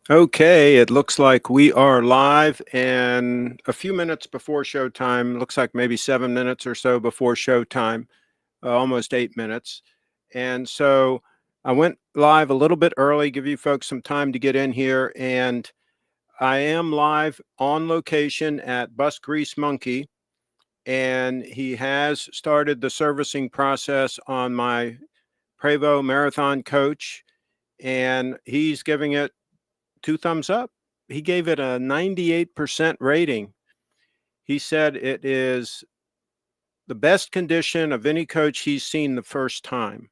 Okay, it looks like we are live and a few minutes before showtime. Looks like maybe 7 minutes or so before showtime, almost 8 minutes. And so I went live a little bit early, give you folks some time to get in here. And I am live on location at Bus Grease Monkey. And he has started the servicing process on my Prevost marathon coach. And he's giving it 2 thumbs up. He gave it a 98% rating. He said it is the best condition of any coach he's seen the first time.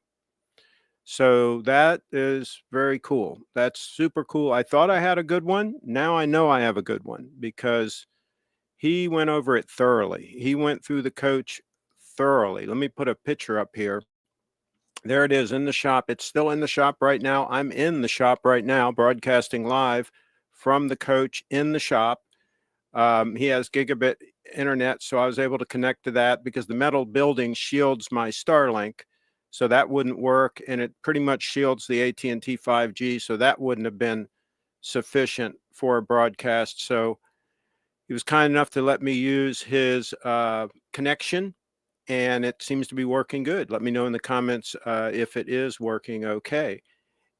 So that is very cool. That's super cool. I thought I had a good one. Now I know I have a good one because he went over it thoroughly. He went through the coach thoroughly. Let me put a picture up here. There it is in the shop. It's still in the shop right now. I'm in the shop right now, broadcasting live from the coach in the shop. He has gigabit internet, so I was able to connect to that because the metal building shields my Starlink, so that wouldn't work, and it pretty much shields the AT&T 5G, so that wouldn't have been sufficient for a broadcast. So he was kind enough to let me use his connection, and it seems to be working good. Let me know in the comments if it is working okay.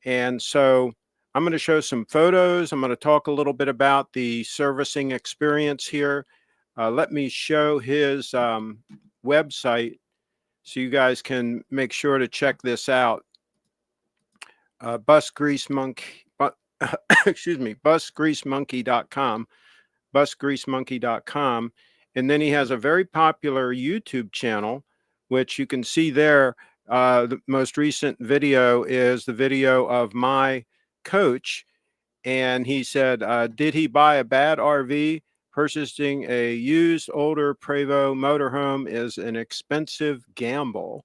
And so I'm going to show some photos. I'm going to talk a little bit about the servicing experience here. Let me show his website so you guys can make sure to check this out. Busgreasemonkey.com, busgreasemonkey.com. And then he has a very popular YouTube channel, which you can see there. The most recent video is the video of my coach. And he said, did he buy a bad RV? Purchasing a used older Prevost motorhome is an expensive gamble.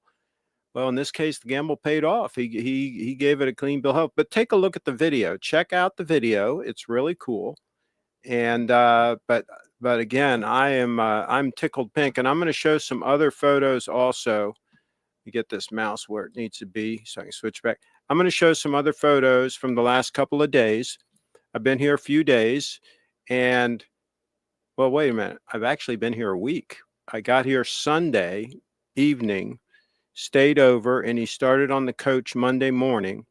Well, in this case, the gamble paid off. He gave it a clean bill of health. But take a look at the video. Check out the video. It's really cool. And but again, I'm tickled pink, and I'm going to show some other photos also. You get this mouse where it needs to be, so I can switch back. I'm going to show some other photos from the last couple of days. I've been here a few days, and well, wait a minute. I've actually been here a week. I got here Sunday evening, stayed over, and he started on the coach Monday morning.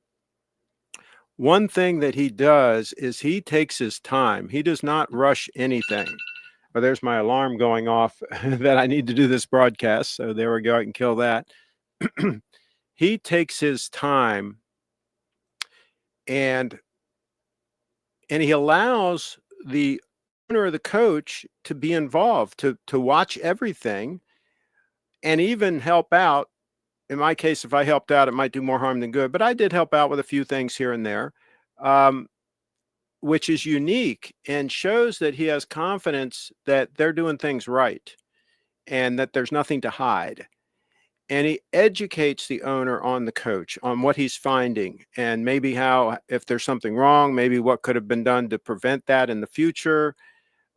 One thing that he does is he takes his time. He does not rush anything. Oh, there's my alarm going off that I need to do this broadcast. So there we go. I can kill that. He takes his time and he allows the owner of the coach to be involved, to watch everything and even help out. In my case, if I helped out, it might do more harm than good, but I did help out with a few things here and there, which is unique and shows that he has confidence that they're doing things right and that there's nothing to hide. And he educates the owner on the coach, on what he's finding, and maybe how, if there's something wrong, maybe what could have been done to prevent that in the future.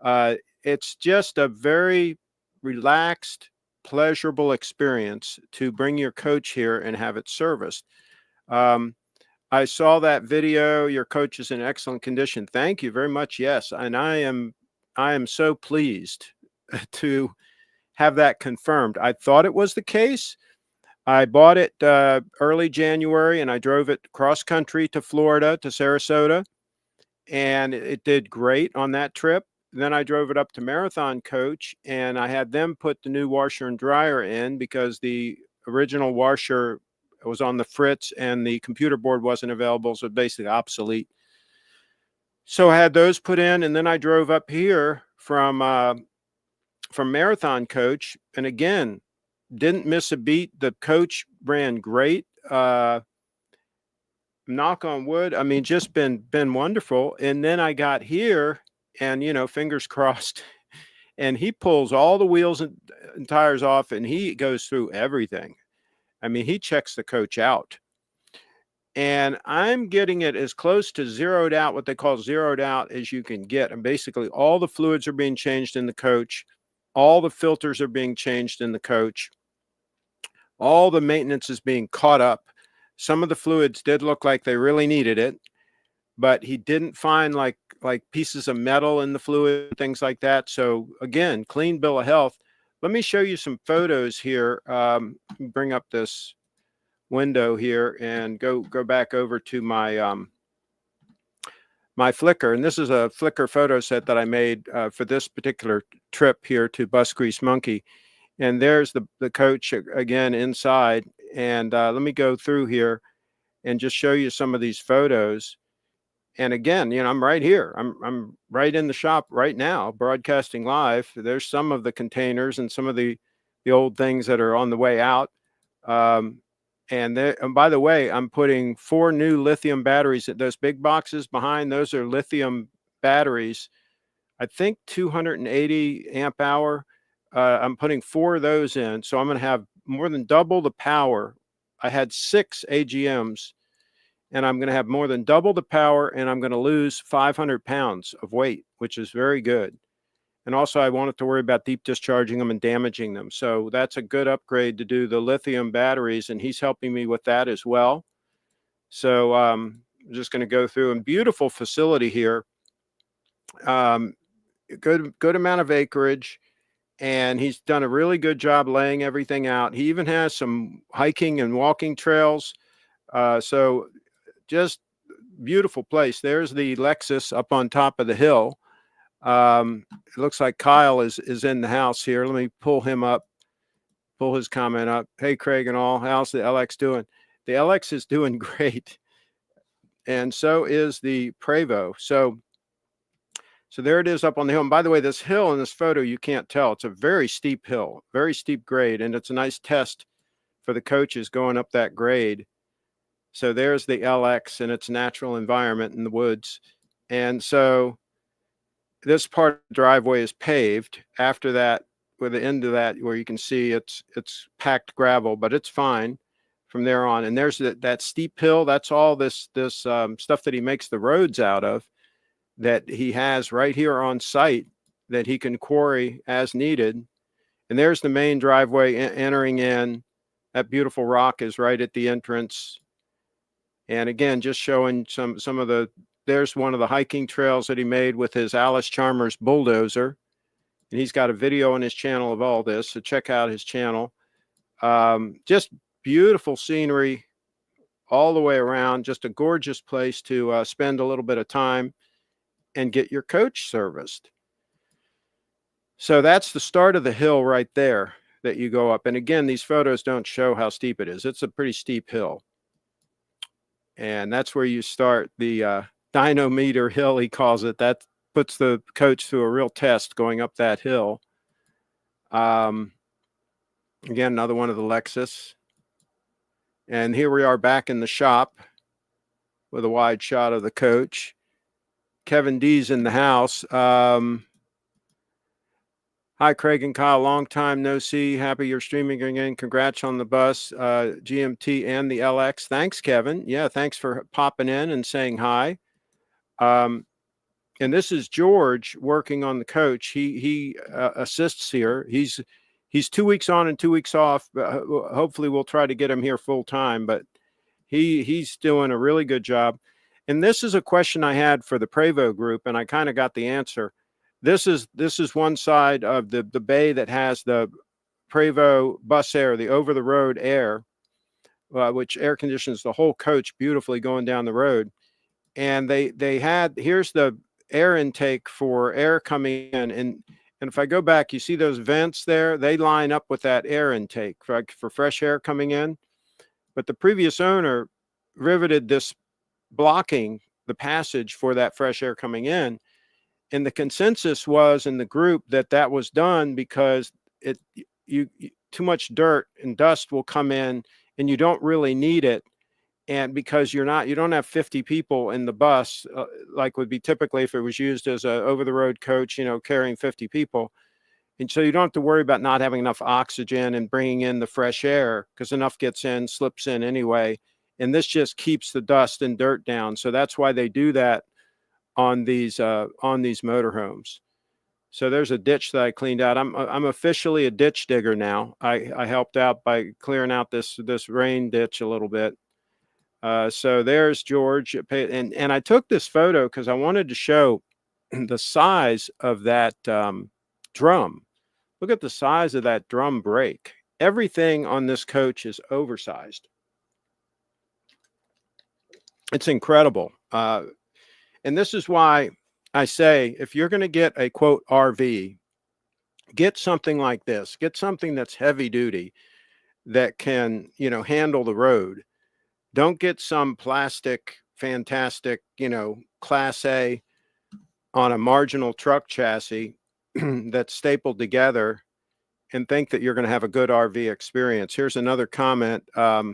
It's just a very relaxed, pleasurable experience to bring your coach here and have it serviced. I saw that video. Your coach is in excellent condition. Thank you very much. Yes, and I am so pleased to have that confirmed. I thought it was the case. I bought it early January, and I drove it cross country to Florida, to Sarasota, and it did great on that trip. Then I drove it up to Marathon Coach, and I had them put the new washer and dryer in because the original washer was on the fritz and the computer board wasn't available, so basically obsolete. So I had those put in, and then I drove up here from Marathon Coach, and again, didn't miss a beat. The coach ran great. Knock on wood. I mean, just been wonderful. And then I got here, and fingers crossed. And he pulls all the wheels and tires off, and he goes through everything. I mean, he checks the coach out. And I'm getting it as close to zeroed out, what they call zeroed out, as you can get. And basically, all the fluids are being changed in the coach. All the filters are being changed in the coach. All the maintenance is being caught up. Some of the fluids did look like they really needed it. but he didn't find like pieces of metal in the fluid and things like that. So again, clean bill of health. Let me show you some photos here. Bring up this window here and go back over to my my Flickr. And this is a Flickr photo set that I made for this particular trip here to Bus Grease Monkey. And there's the coach again inside. And let me go through here and just show you some of these photos. And again, you know, I'm right here. I'm right in the shop right now, broadcasting live. There's some of the containers and some of the old things that are on the way out. And by the way, I'm putting 4 new lithium batteries at those big boxes behind. Those are lithium batteries. I think 280 amp hour. I'm putting 4 of those in. So I'm going to have more than double the power. I had 6 AGMs. And I'm going to have more than double the power, and I'm going to lose 500 pounds of weight, which is very good. And also, I won't have to worry about deep discharging them and damaging them. So that's a good upgrade to do the lithium batteries, and he's helping me with that as well. So I'm just going to go through, and beautiful facility here. Good amount of acreage, and he's done a really good job laying everything out. He even has some hiking and walking trails. So just beautiful place. There's the Lexus up on top of the hill. It looks like Kyle is in the house here. Let me pull him up, pull his comment up. Hey, Craig and all, how's the LX doing? The LX is doing great. And so is the Prevost. So there it is up on the hill. And by the way, this hill in this photo, you can't tell. It's a very steep hill, very steep grade. And it's a nice test for the coaches going up that grade. So there's the LX in its natural environment in the woods. And so this part of the driveway is paved. After that, with the end of that, where you can see it's packed gravel, but it's fine from there on. And there's that steep hill. That's all this stuff that he makes the roads out of, that he has right here on site that he can quarry as needed. And there's the main driveway entering in. That beautiful rock is right at the entrance. And again, just showing some of the, there's one of the hiking trails that he made with his Alice Chalmers bulldozer. And he's got a video on his channel of all this, so check out his channel. Just beautiful scenery all the way around, just a gorgeous place to spend a little bit of time and get your coach serviced. So that's the start of the hill right there that you go up. And again, these photos don't show how steep it is. It's a pretty steep hill. And that's where you start the dynometer hill, he calls it. That puts the coach through a real test going up that hill. Again, another one of the Lexus. And here we are back in the shop with a wide shot of the coach. Kevin D's in the house. Hi, Craig and Kyle. Long time no see. Happy you're streaming again. Congrats on the bus, GMT and the LX. Thanks, Kevin. Yeah, thanks for popping in and saying hi. And this is George working on the coach. He assists here. He's 2 weeks on and 2 weeks off. Hopefully, we'll try to get him here full time. But he's doing a really good job. And this is a question I had for the Prevost group, and I kind of got the answer. This is one side of the bay that has the Prevost bus air, the over-the-road air, which air conditions the whole coach beautifully going down the road. And they had, here's the air intake for air coming in. And if I go back, you see those vents there? They line up with that air intake for fresh air coming in. But the previous owner riveted this blocking the passage for that fresh air coming in. And the consensus was in the group that was done because you too much dirt and dust will come in and you don't really need it. And because you don't have 50 people in the bus, like would be typically if it was used as a over-the-road coach, carrying 50 people. And so you don't have to worry about not having enough oxygen and bringing in the fresh air because enough gets in, slips in anyway. And this just keeps the dust and dirt down. So that's why they do that on these motorhomes. So there's a ditch that I cleaned out. I'm officially a ditch digger now. I helped out by clearing out this rain ditch a little bit. So there's George. And I took this photo because I wanted to show the size of that drum. Look at the size of that drum brake. Everything on this coach is oversized. It's incredible. And this is why I say, if you're going to get a quote RV, get something like this. Get something that's heavy duty that can, handle the road. Don't get some plastic, fantastic, class A on a marginal truck chassis that's stapled together and think that you're going to have a good RV experience. Here's another comment. I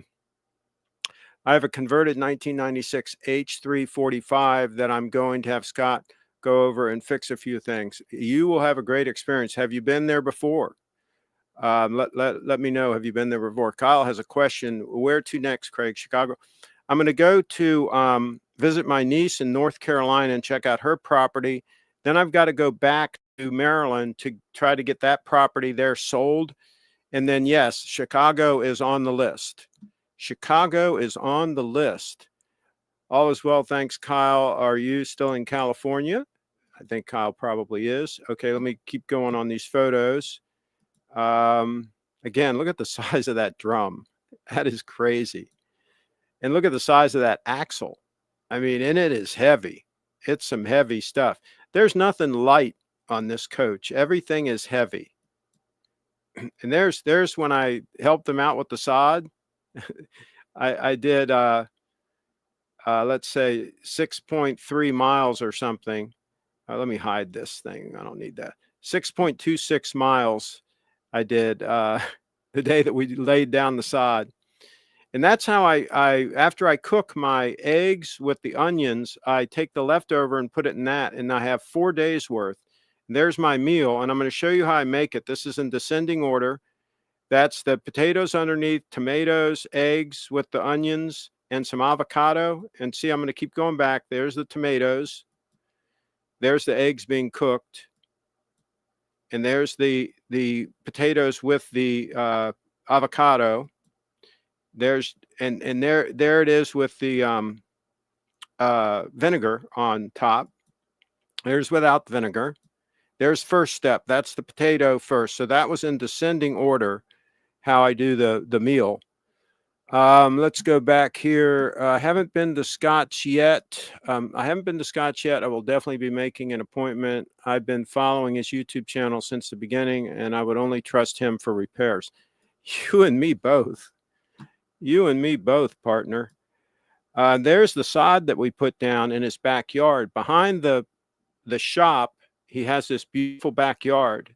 have a converted 1996 H345 that I'm going to have Scott go over and fix a few things. You will have a great experience. Have you been there before? Let me know. Have you been there before? Kyle has a question. Where to next, Craig? Chicago. I'm going to go to visit my niece in North Carolina and check out her property. Then I've got to go back to Maryland to try to get that property there sold. And then, yes, Chicago is on the list. Chicago is on the list. All is well. Thanks, Kyle. Are you still in California? I think Kyle probably is. Okay, let me keep going on these photos. Again, look at the size of that drum. That is crazy. And look at the size of that axle. I mean, and it is heavy. It's some heavy stuff. There's nothing light on this coach. Everything is heavy. And there's when I helped them out with the sod. I did, let's say 6.3 miles or something. Let me hide this thing. I don't need that. 6.26 miles I did the day that we laid down the sod. And that's how I after I cook my eggs with the onions, I take the leftover and put it in that, and I have 4 days worth. And there's my meal, and I'm going to show you how I make it. This is in descending order. That's the potatoes underneath, tomatoes, eggs with the onions, and some avocado. And see, I'm going to keep going back. There's the tomatoes. There's the eggs being cooked. And there's the potatoes with the avocado. There's and there it is with the vinegar on top. There's without vinegar. There's first step. That's the potato first. So that was in descending order how I do the meal. Let's go back here. I haven't been to Scott's yet. I haven't been to Scott's yet. I will definitely be making an appointment. I've been following his YouTube channel since the beginning, and I would only trust him for repairs. You and me both. You and me both, partner. There's the sod that we put down in his backyard. Behind the shop, he has this beautiful backyard.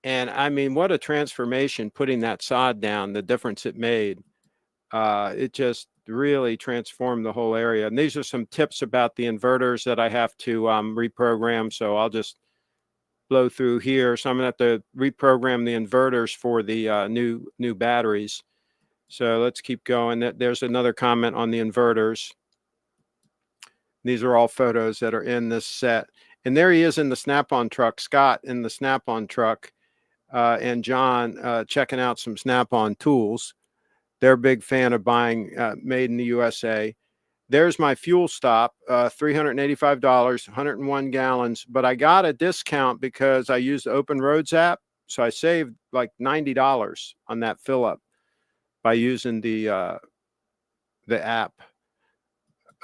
And I mean, what a transformation putting that sod down, the difference it made. It just really transformed the whole area. And these are some tips about the inverters that I have to reprogram. So I'll just blow through here. So I'm going to have to reprogram the inverters for the new batteries. So let's keep going. There's another comment on the inverters. These are all photos that are in this set. And there he is in the Snap-on truck, Scott in the Snap-on truck, and John checking out some Snap-on tools. They're a big fan of buying made in the USA. There's my fuel stop, $385, 101 gallons. But I got a discount because I used the Open Roads app. So I saved like $90 on that fill up by using the app,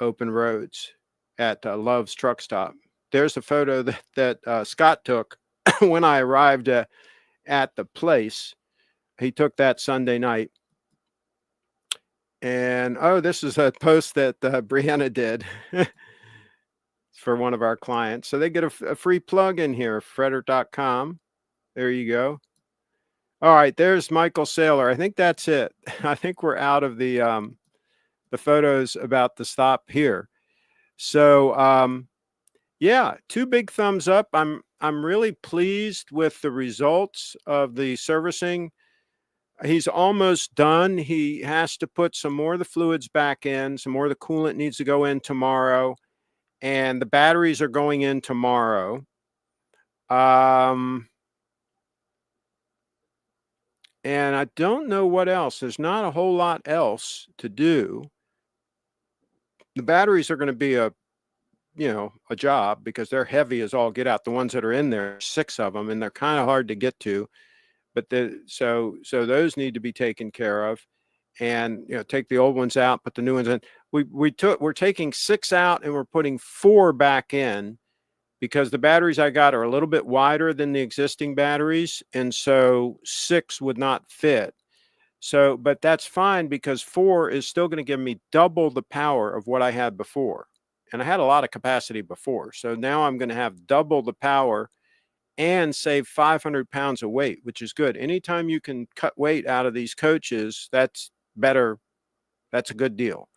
Open Roads, at Love's Truck Stop. There's a photo that Scott took when I arrived at the place. He took that Sunday night. And, oh, this is a post that Brianna did for one of our clients. So they get a free plug in here, Frederick.com. There you go. All right, there's Michael Saylor. I think that's it. I think we're out of the photos about the stop here. So, yeah, 2 big thumbs up. I'm really pleased with the results of the servicing. He's almost done. He has to put some more of the fluids back in. Some more of the coolant needs to go in tomorrow. And the batteries are going in tomorrow. And I don't know what else. There's not a whole lot else to do. The batteries are going to be a job because they're heavy as all get out. The ones that are in there, 6 of them, and they're kind of hard to get to. But so those need to be taken care of, and take the old ones out, put the new ones in. We're taking 6 out and we're putting 4 back in because the batteries I got are a little bit wider than the existing batteries, and so 6 would not fit. So, but that's fine because 4 is still going to give me double the power of what I had before. And I had a lot of capacity before. So now I'm going to have double the power and save 500 pounds of weight, which is good. Anytime you can cut weight out of these coaches, that's better. That's a good deal.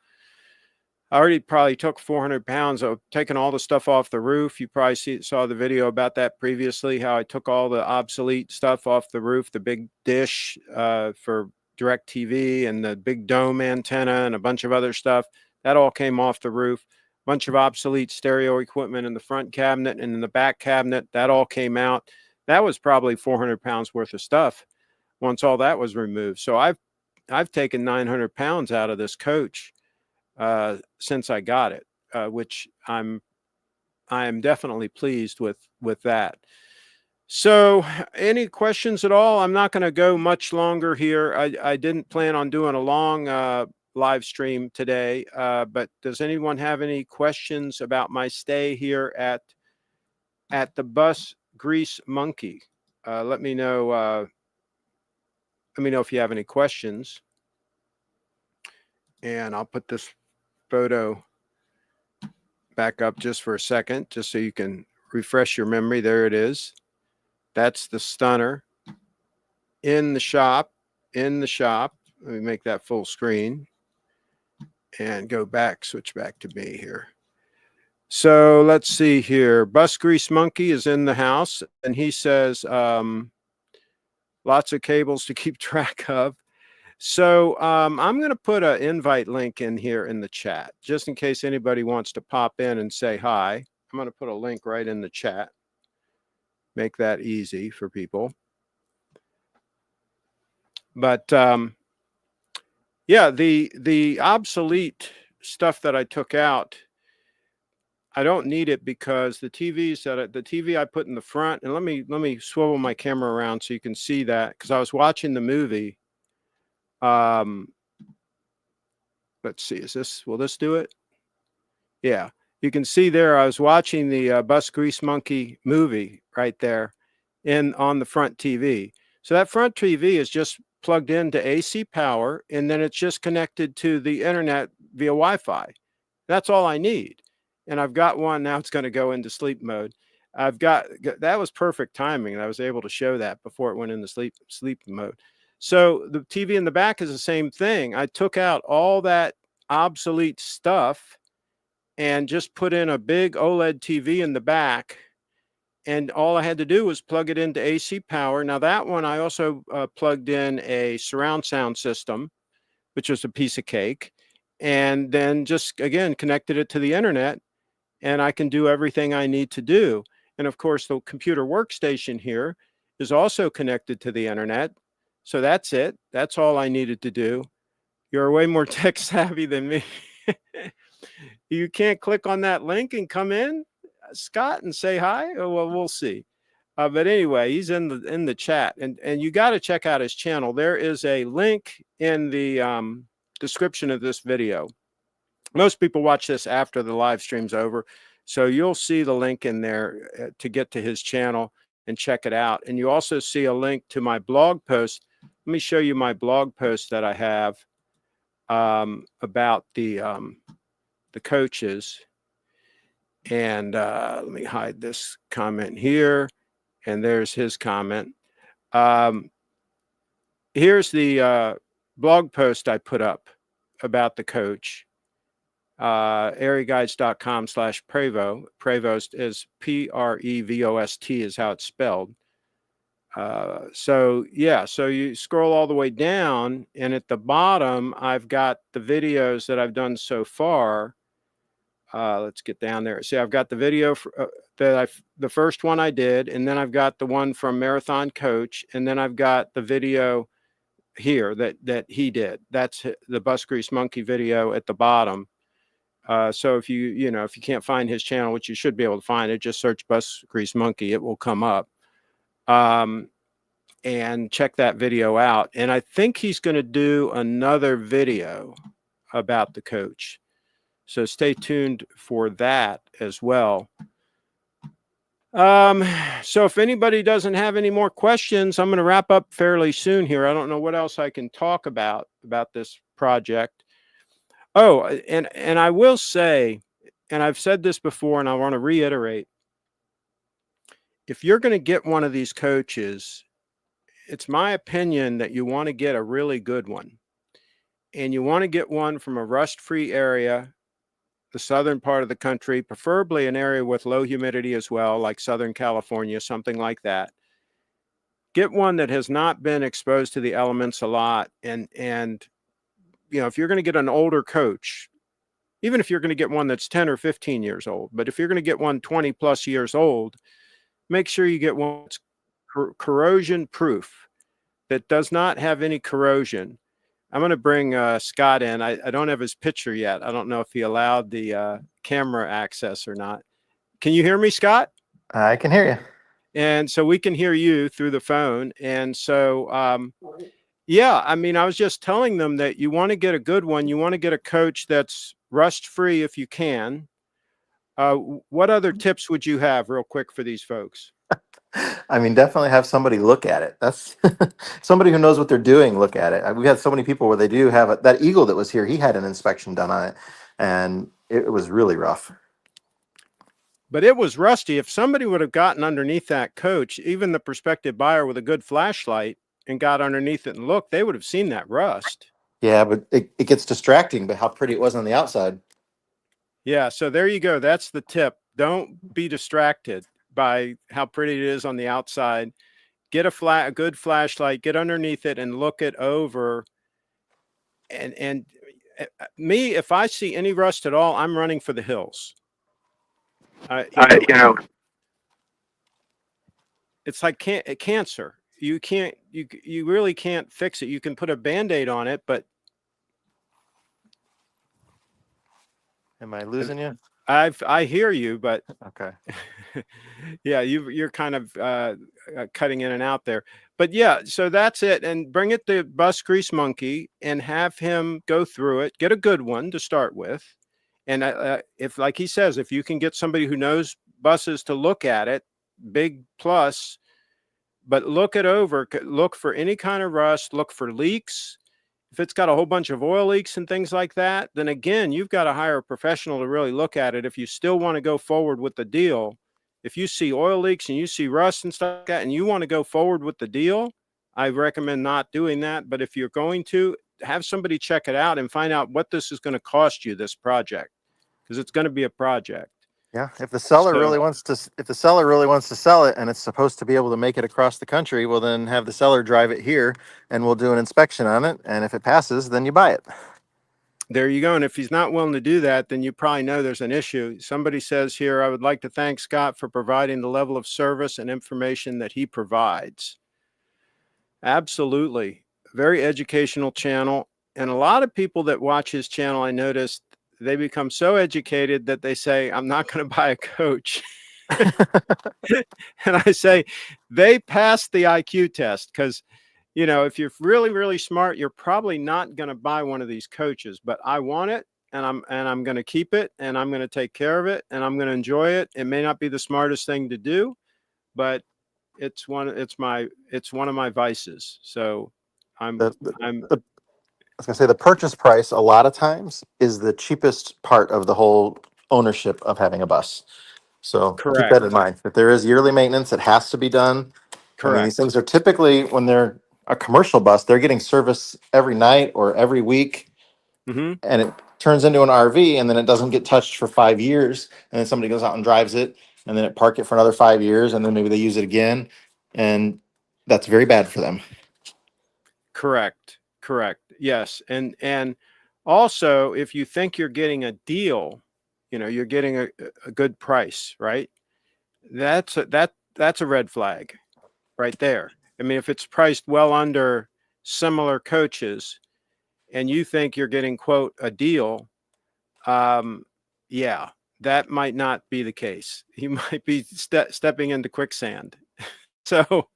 I already probably took 400 pounds of taking all the stuff off the roof. You probably saw the video about that previously, how I took all the obsolete stuff off the roof, the big dish for direct TV and the big dome antenna and a bunch of other stuff. That all came off the roof. A bunch of obsolete stereo equipment in the front cabinet and in the back cabinet. That all came out. That was probably 400 pounds worth of stuff once all that was removed. So I've taken 900 pounds out of this coach since I got it, which I am definitely pleased with that. So any questions at all? I'm not going to go much longer here. I didn't plan on doing a long live stream today, but does anyone have any questions about my stay here at the Bus Grease Monkey? Let me know if you have any questions, and I'll put this photo back up just for a second, just so you can refresh your memory. There it is. That's the stunner in the shop. Let me make that full screen and go back, switch back to me here. So let's see here. Bus Grease Monkey is in the house, and he says lots of cables to keep track of. So I'm going to put an invite link in here in the chat, just in case anybody wants to pop in and say hi. I'm going to put a link right in the chat. Make that easy for people. But yeah, the obsolete stuff that I took out, I don't need it because the TV I put in the front, and let me swivel my camera around so you can see that, because I was watching the movie. Let's see, will this do it? Yeah, you can see there, I was watching the Bus Grease Monkey movie right there on the front TV. So that front TV is just plugged into AC power, and then it's just connected to the internet via Wi-Fi. That's all I need. And I've got one, now it's going to go into sleep mode. That was perfect timing. I was able to show that before it went into sleep mode. So the TV in the back is the same thing. I took out all that obsolete stuff and just put in a big OLED TV in the back. And all I had to do was plug it into AC power. Now that one, I also plugged in a surround sound system, which was a piece of cake. And then just, again, connected it to the internet, and I can do everything I need to do. And of course, the computer workstation here is also connected to the internet. So that's it. That's all I needed to do. You're way more tech savvy than me. You can't click on that link and come in, Scott, and say hi? Oh, well, we'll see. But anyway, he's in the chat, and you got to check out his channel. There is a link in the description of this video. Most people watch this after the live stream's over, so you'll see the link in there to get to his channel and check it out. And you also see a link to my blog post. Let me show you my blog post that I have about the coaches. And let me hide this comment here. And there's his comment. Here's the blog post I put up about the coach. areaguides.com/Prevost. Prevost is Prevost is how it's spelled. So yeah, so you scroll all the way down, and at the bottom, I've got the videos that I've done so far. Let's get down there. See, I've got the video the first one I did, and then I've got the one from Marathon Coach, and then I've got the video here that he did. That's the Bus Grease Monkey video at the bottom. So if you can't find his channel, which you should be able to find it, just search Bus Grease Monkey. It will come up. And check that video out. And I think he's going to do another video about the coach. So stay tuned for that as well. So if anybody doesn't have any more questions, I'm going to wrap up fairly soon here. I don't know what else I can talk about this project. Oh, and I will say, and I've said this before, and I want to reiterate, if you're going to get one of these coaches, it's my opinion that you want to get a really good one. And you want to get one from a rust-free area, the southern part of the country, preferably an area with low humidity as well, like Southern California, something like that. Get one that has not been exposed to the elements a lot. And if you're going to get an older coach, even if you're going to get one that's 10 or 15 years old, but if you're going to get one 20 plus years old, make sure you get one that's corrosion proof, that does not have any corrosion. I'm going to bring Scott in. I don't have his picture yet. I don't know if he allowed the camera access or not. Can you hear me, Scott? I can hear you. And so we can hear you through the phone. And so, yeah, I mean, I was just telling them that you want to get a good one. You want to get a coach that's rust-free if you can. What other tips would you have real quick for these folks? I mean, definitely have somebody look at it. That's somebody who knows what they're doing. Look at it. We've had so many people where they do have it. That Eagle that was here, he had an inspection done on it, and it was really rough. But it was rusty. If somebody would have gotten underneath that coach, even the prospective buyer with a good flashlight, and got underneath it and looked, they would have seen that rust. Yeah, but it gets distracting by how pretty it was on the outside. Yeah, so there you go. That's the tip. Don't be distracted by how pretty it is on the outside. Get a good flashlight, get underneath it and look it over. And me, if I see any rust at all, I'm running for the hills. It's like cancer. You really can't fix it. You can put a Band-Aid on it, but Am I losing you? I hear you, but Okay. yeah, you're kind of cutting in and out there. But yeah, so that's it. And bring it to Bus Grease Monkey and have him go through it. Get a good one to start with. And if, like he says, if you can get somebody who knows buses to look at it, big plus. But look it over. Look for any kind of rust. Look for leaks. If it's got a whole bunch of oil leaks and things like that, then again, you've got to hire a professional to really look at it. If you still want to go forward with the deal, if you see oil leaks and you see rust and stuff like that, and you want to go forward with the deal, I recommend not doing that. But if you're going to, have somebody check it out and find out what this is going to cost you, this project, because it's going to be a project. Yeah, if the seller really wants to sell it and it's supposed to be able to make it across the country, well, then have the seller drive it here and we'll do an inspection on it. And if it passes, then you buy it. There you go. And if he's not willing to do that, then you probably know there's an issue. Somebody says here, I would like to thank Scott for providing the level of service and information that he provides. Absolutely. Very educational channel. And a lot of people that watch his channel, I noticed, they become so educated that they say, I'm not going to buy a coach. And I say, they passed the IQ test, because, if you're really, really smart, you're probably not going to buy one of these coaches. But I want it, and I'm going to keep it, and I'm going to take care of it, and I'm going to enjoy it. It may not be the smartest thing to do, but it's one of my vices. So I was gonna say the purchase price a lot of times is the cheapest part of the whole ownership of having a bus. So keep that in mind. If there is yearly maintenance, it has to be done. I mean, these things are typically, when they're a commercial bus, they're getting service every night or every week. Mm-hmm. And it turns into an RV, and then it doesn't get touched for 5 years. And then somebody goes out and drives it, and then it park it for another 5 years, and then maybe they use it again. And that's very bad for them. Correct. Yes. And also, if you think you're getting a deal, you're getting a good price, right? That's a red flag right there. I mean, if it's priced well under similar coaches and you think you're getting, quote, a deal, yeah, that might not be the case. He might be stepping into quicksand. So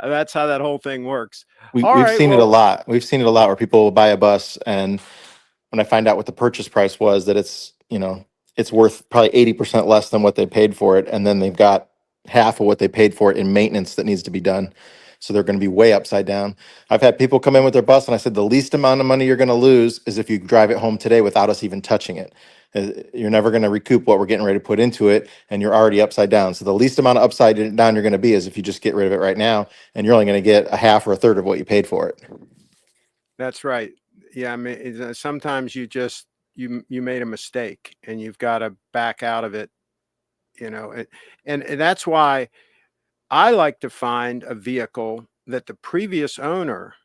that's how that whole thing works. All We've right. seen it a Well, lot. We've seen it a lot where people will buy a bus, and when I find out what the purchase price was, that it's, it's worth probably 80% less than what they paid for it. And then they've got half of what they paid for it in maintenance that needs to be done. So they're going to be way upside down. I've had people come in with their bus, and I said, the least amount of money you're going to lose is if you drive it home today without us even touching it. You're never going to recoup what we're getting ready to put into it, and you're already upside down. So the least amount of upside down you're going to be is if you just get rid of it right now, and you're only going to get a half or a third of what you paid for it. that's right. Yeah, I mean, sometimes you made a mistake and you've got to back out of it, and that's why I like to find a vehicle that the previous owner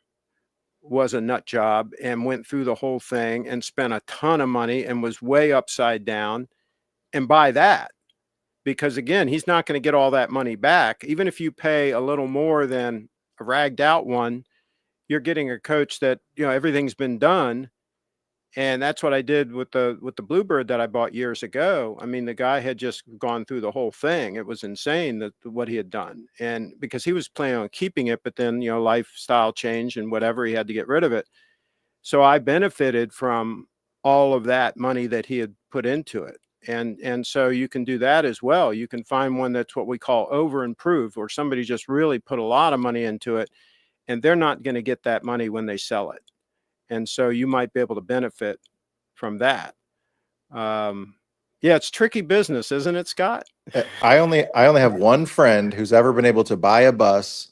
was a nut job and went through the whole thing and spent a ton of money and was way upside down, and buy that. Because again, he's not going to get all that money back. Even if you pay a little more than a ragged out one, you're getting a coach that, everything's been done. And that's what I did with the Bluebird that I bought years ago. I mean, the guy had just gone through the whole thing. It was insane that what he had done. And because he was planning on keeping it, but then, lifestyle change and whatever, he had to get rid of it. So I benefited from all of that money that he had put into it. And so you can do that as well. You can find one that's what we call over improved, or somebody just really put a lot of money into it and they're not going to get that money when they sell it. And so you might be able to benefit from that. Yeah, it's tricky business, isn't it, Scott? I only have one friend who's ever been able to buy a bus,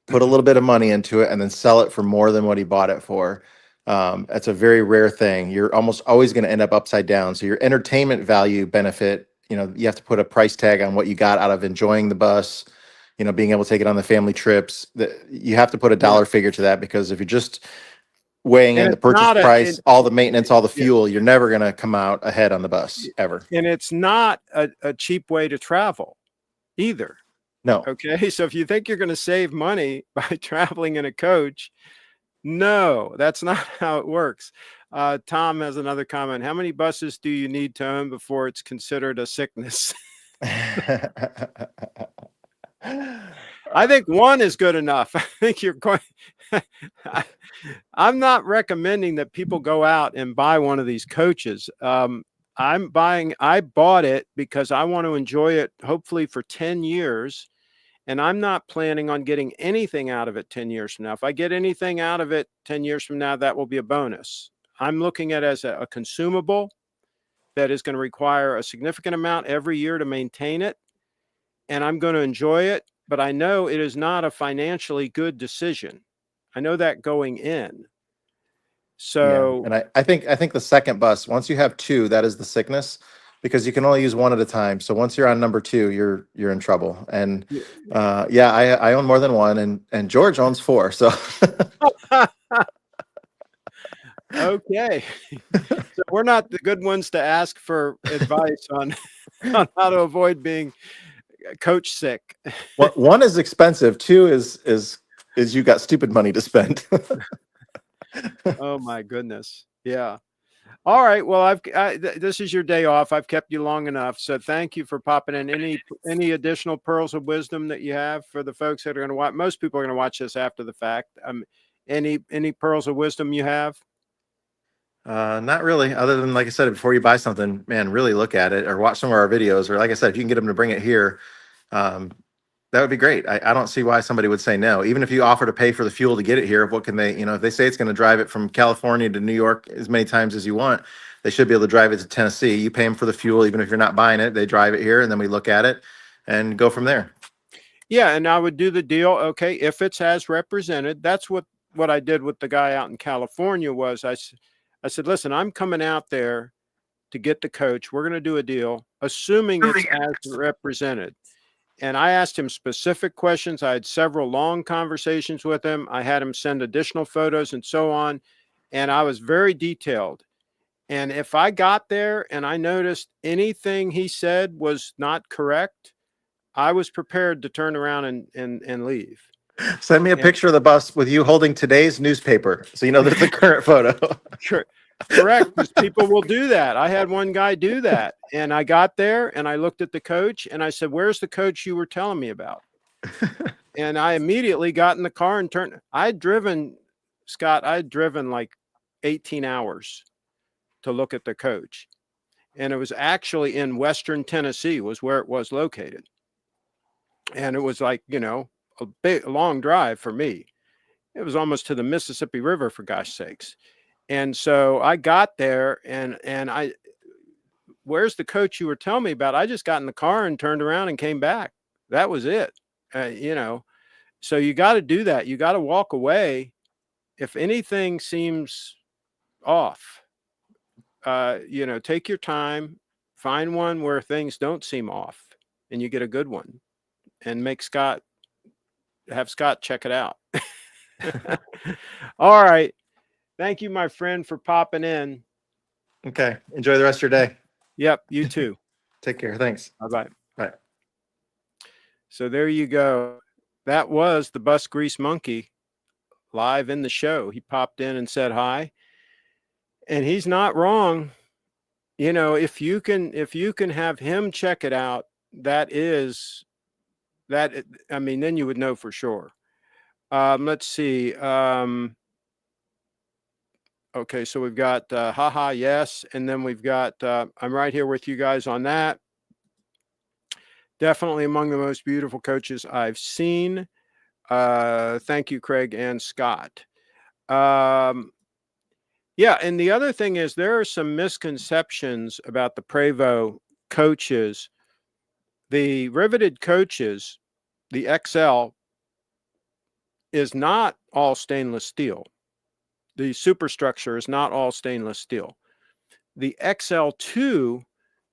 put a little bit of money into it, and then sell it for more than what he bought it for. That's a very rare thing. You're almost always going to end up upside down. So your entertainment value benefit, you have to put a price tag on what you got out of enjoying the bus, being able to take it on the family trips. You have to put a Yeah. dollar figure to that, because if you're just weighing And in the it's purchase not price, all the maintenance, all the yeah. fuel, you're never going to come out ahead on the bus ever. And it's not a cheap way to travel either. No. Okay. So if you think you're going to save money by traveling in a coach, no, that's not how it works. Tom has another comment. How many buses do you need to own before it's considered a sickness? I think one is good enough. I think you're going. I'm not recommending that people go out and buy one of these coaches. I bought it because I want to enjoy it, hopefully for 10 years. And I'm not planning on getting anything out of it 10 years from now. If I get anything out of it 10 years from now, that will be a bonus. I'm looking at it as a consumable that is going to require a significant amount every year to maintain it. And I'm going to enjoy it, but I know it is not a financially good decision. I know that going in. So and I think the second bus, once you have two, that is the sickness, because you can only use one at a time. So once you're on number two, you're in trouble. And I own more than one, and George owns four. So okay. So we're not the good ones to ask for advice on how to avoid being coach sick. one is expensive. Two is you got stupid money to spend. Oh my goodness. Yeah. All right. Well, this is your day off. I've kept you long enough. So thank you for popping in. Any additional pearls of wisdom that you have for the folks that are going to watch? Most people are going to watch this after the fact. Any pearls of wisdom you have? Not really, other than, like I said, before you buy something, man, really look at it or watch some of our videos, or like I said, if you can get them to bring it here, that would be great. I don't see why somebody would say no. Even if you offer to pay for the fuel to get it here, what can they, if they say it's going to drive it from California to New York as many times as you want, they should be able to drive it to Tennessee. You pay them for the fuel, even if you're not buying it, they drive it here, and then we look at it and go from there. Yeah. And I would do the deal. Okay. If it's as represented, that's what I did with the guy out in California was I said, listen, I'm coming out there to get the coach. We're going to do a deal, assuming it's as represented. And I asked him specific questions. I had several long conversations with him. I had him send additional photos and so on. And I was very detailed. And if I got there and I noticed anything he said was not correct, I was prepared to turn around and leave. Send me a picture of the bus with you holding today's newspaper, so there's a current photo. Sure. Correct, because people will do that. I had one guy do that, and I got there and I looked at the coach and I said, "Where's the coach you were telling me about?" And I immediately got in the car and turned. Scott, I'd driven like 18 hours to look at the coach. And it was actually in Western Tennessee was where it was located. And it was like, a long drive for me. It was almost to the Mississippi River, for gosh sakes. And so I got there and where's the coach you were telling me about? I just got in the car and turned around and came back. That was it. So you got to do that. You got to walk away. If anything seems off, take your time, find one where things don't seem off and you get a good one, and have Scott check it out. All right. Thank you, my friend, for popping in. Okay. Enjoy the rest of your day. Yep. You too. Take care. Thanks. Bye-bye. Bye. So there you go. That was the Bus Grease Monkey live in the show. He popped in and said hi, and he's not wrong. If you can have him check it out, then you would know for sure. Let's see. Okay, so we've got haha, yes, and then we've got I'm right here with you guys on that. Definitely among the most beautiful coaches I've seen. Thank you, Craig and Scott. Yeah, and the other thing is there are some misconceptions about the Prevost coaches. The riveted coaches, the XL, is not all stainless steel. The superstructure is not all stainless steel. The XL2,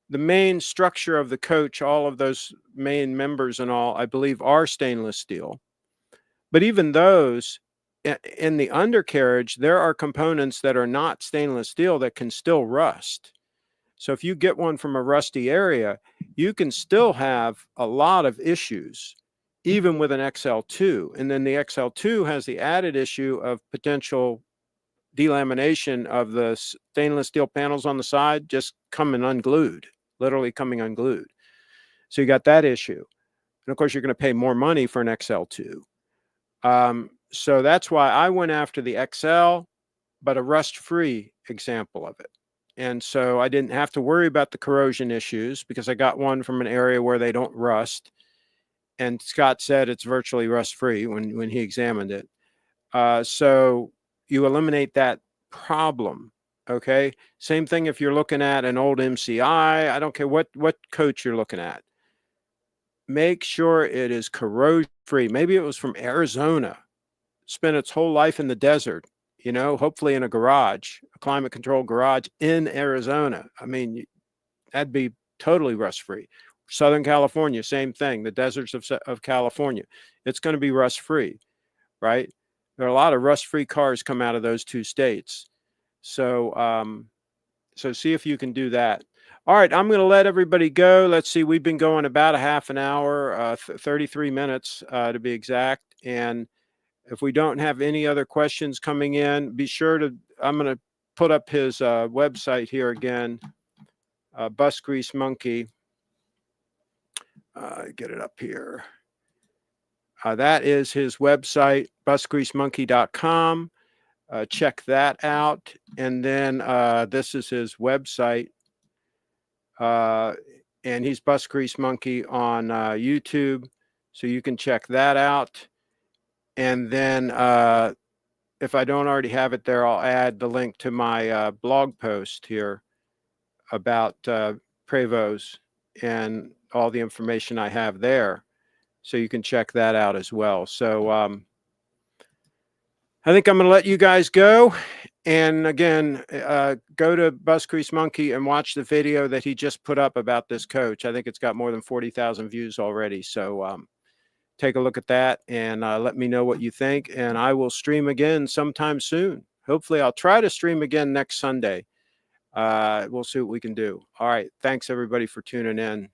the main structure of the coach, all of those main members and all, I believe, are stainless steel. But even those, in the undercarriage, there are components that are not stainless steel that can still rust. So if you get one from a rusty area, you can still have a lot of issues, even with an XL2. And then the XL2 has the added issue of potential delamination of the stainless steel panels on the side just coming unglued, literally coming unglued. So you got that issue. And of course, you're going to pay more money for an XL2. So that's why I went after the XL, but a rust-free example of it. And so I didn't have to worry about the corrosion issues because I got one from an area where they don't rust. And Scott said it's virtually rust-free when he examined it. So you eliminate that problem. Okay. Same thing if you're looking at an old MCI. I don't care what coach you're looking at. Make sure it is corrosion-free. Maybe it was from Arizona, spent its whole life in the desert, hopefully in a garage, a climate-controlled garage in Arizona. I mean, that'd be totally rust-free. Southern California, same thing. The deserts of California, it's going to be rust-free, right? There are a lot of rust-free cars come out of those two states. So, so see if you can do that. All right, I'm going to let everybody go. Let's see, we've been going about a half an hour, 33 minutes to be exact. And if we don't have any other questions coming in, be sure to, I'm going to put up his website here again, Bus Grease Monkey. Get it up here. That is his website, busgreasemonkey.com. Check that out. And then this is his website. And he's Bus Grease Monkey on YouTube. So you can check that out. And then if I don't already have it there, I'll add the link to my blog post here about Prevost and all the information I have there. So you can check that out as well. So I think I'm going to let you guys go. And again, go to Bus Grease Monkey and watch the video that he just put up about this coach. I think it's got more than 40,000 views already. So take a look at that and let me know what you think. And I will stream again sometime soon. Hopefully, I'll try to stream again next Sunday. We'll see what we can do. All right. Thanks, everybody, for tuning in.